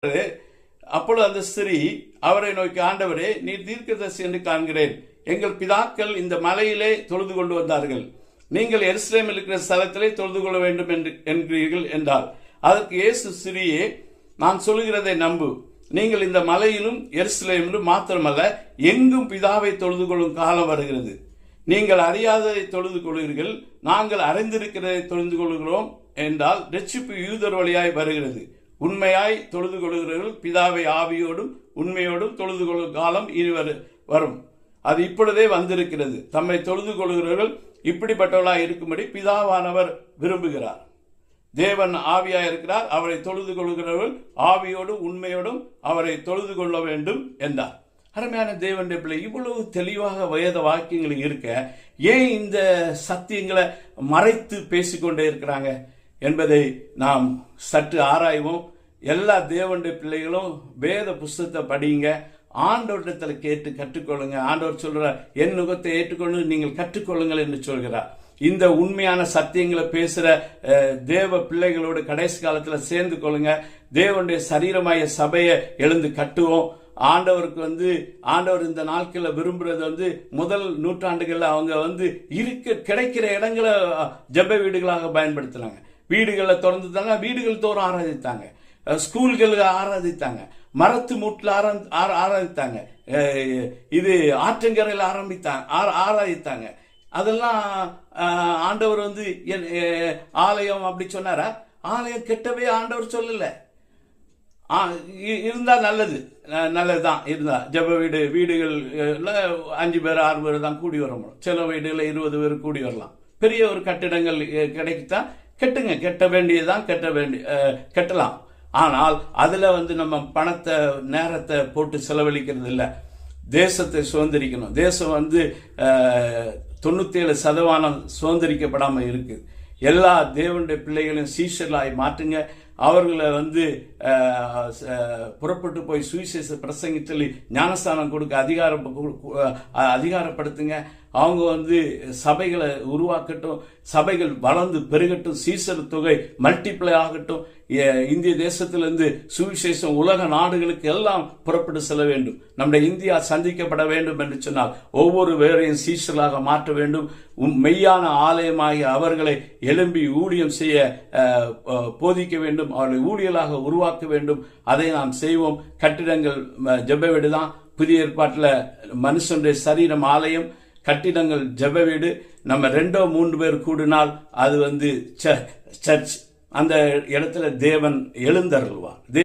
அப்பொழுது அந்த ஸ்திரீ அவரை நோக்கி, ஆண்டவரே, நீர் தீர்க்கதரிசி என்று காண்கிறேன். எங்கள் பிதாக்கள் இந்த மலையிலே தொழுது கொண்டு வந்தார்கள், நீங்கள் எருசலேமில் இருக்கிற ஸ்தலத்திலே தொழுது கொள்ள வேண்டும் என்கிறீர்கள் என்றார். அதற்கு இயேசு, ஸ்திரீயே, நான் சொல்லுகிறதை நம்பு. நீங்கள் இந்த மலையிலும் எருசலேமிலும் மாத்திரமல்ல, எங்கும் பிதாவை தொழுது கொள்ளும் காலம் வருகிறது. நீங்கள் அறியாததை தொழுது கொள்கிறீர்கள், நாங்கள் அறிந்திருக்கிறதை தொழுது கொள்கிறோம் என்றால் ரட்சிப்பு யூதர் வழியாய் வருகிறது. உண்மையாய் தொழுது கொள்கிறவர்கள் பிதாவை ஆவியோடும் உண்மையோடும் தொழுது கொள்ளும் காலம் இனி வரும். அது இப்பொழுதே வந்திருக்கிறது. தம்மை தொழுது கொள்கிறவர்கள் இப்படிப்பட்டவர்களாய் இருக்கும்படி பிதாவானவர் விரும்புகிறார். தேவன் ஆவியாய் இருக்கிறார். அவரை தொழுது கொள்கிறவர்கள் ஆவியோடும் உண்மையோடும் அவரை தொழுது கொள்ள வேண்டும் என்றார். அருமையான தேவனுடைய பிள்ளை, இவ்வளவு தெளிவாக வேத வாக்கியங்கள் இருக்க ஏன் இந்த சத்தியங்களை மறைத்து பேசிக்கொண்டே இருக்கிறாங்க என்பதை நாம் சற்று ஆராய்வோம். எல்லா தேவனுடைய பிள்ளைகளும் வேத புஸ்தகத்தை படிங்க, ஆண்டவரிடத்தில் கேட்டு கற்றுக்கொள்ளுங்க. ஆண்டவர் சொல்றார், என் நுகத்தை ஏற்றுக்கொண்டு நீங்கள் கற்றுக்கொள்ளுங்கள் என்று சொல்கிறார். இந்த உண்மையான சத்தியங்களை பேசுற தேவ பிள்ளைகளோடு கடைசி காலத்துல சேர்ந்து கொள்ளுங்க. தேவனுடைய சரீரமாய சபையை எழுந்து கட்டுவோம். ஆண்டவருக்கு ஆண்டவர் இந்த நாட்களில் விரும்புறது முதல் நூற்றாண்டுகள்ல அவங்க கிடைக்கிற இடங்களை ஜெப வீடுகளாக பயன்படுத்தினாங்க. வீடுகளில் திறந்துட்டாங்க, வீடுகள் தோறும் ஆராதித்தாங்க, ஸ்கூல்களுக்கு ஆராதித்தாங்க, மரத்து மூட்டில் ஆராதித்தாங்க, இது ஆற்றங்கரையில் ஆராதித்தாங்க. அதெல்லாம் ஆண்டவர் ஆலயம் அப்படி சொன்னாரா? ஆலயம் கெட்டவே ஆண்டவர் சொல்லல. இருந்தா நல்லதுதான். இருந்தா ஜெப வீடுகள்ல 5 பேர் 6 பேர் தான் கூடி வர முடியும். சில வீடுகளில் 20 பேர் கூடி வரலாம். பெரிய ஒரு கட்டிடங்கள் கிடைக்குதான், கெட்டுங்க. கட்டலாம். ஆனால் அதுல நம்ம பணத்தை நேரத்தை போட்டு செலவழிக்கிறது இல்லை. தேசத்தை சுதந்திரிக்கணும். தேசம் 97% சுதந்திரிக்கப்படாம இருக்கு. எல்லா தேவனுடைய பிள்ளைகளையும் சீஷர்களாய் மாற்றுங்க. அவர்களை புறப்பட்டு போய் சுவிசேஷ பிரசங்கி ஞானஸ்தானம் கொடுக்க அதிகாரப்படுத்துங்க. அவங்க சபைகளை உருவாக்கட்டும், சபைகள் வளர்ந்து பெருகட்டும், சீசர் தொகை மல்டிப்ளை ஆகட்டும். இந்திய தேசத்திலிருந்து சுவிசேஷம் உலக நாடுகளுக்கு எல்லாம் புறப்பட்டு செல்ல வேண்டும். நம்முடைய இந்தியா சந்திக்கப்பட வேண்டும் என்று சொன்னால் ஒவ்வொரு பேரையும் சீசர்களாக மாற்ற வேண்டும். மெய்யான ஆலயமாகி அவர்களை எழும்பி ஊழியம் செய்ய போதிக்க வேண்டும். அவர்களை ஊழியலாக உருவாக்க வேண்டும். அதை நாம் செய்வோம். கட்டிடங்கள் ஜெப வீடு தான். புதிய ஏற்பாட்டில் மனுஷனுடைய சரீரம் ஆலயம், கட்டிடங்கள் ஜெப வீடு. நம்ம 2-3 பேர் கூடினால் அது சர்ச். அந்த இடத்துல தேவன் எழுந்தருள்வார்.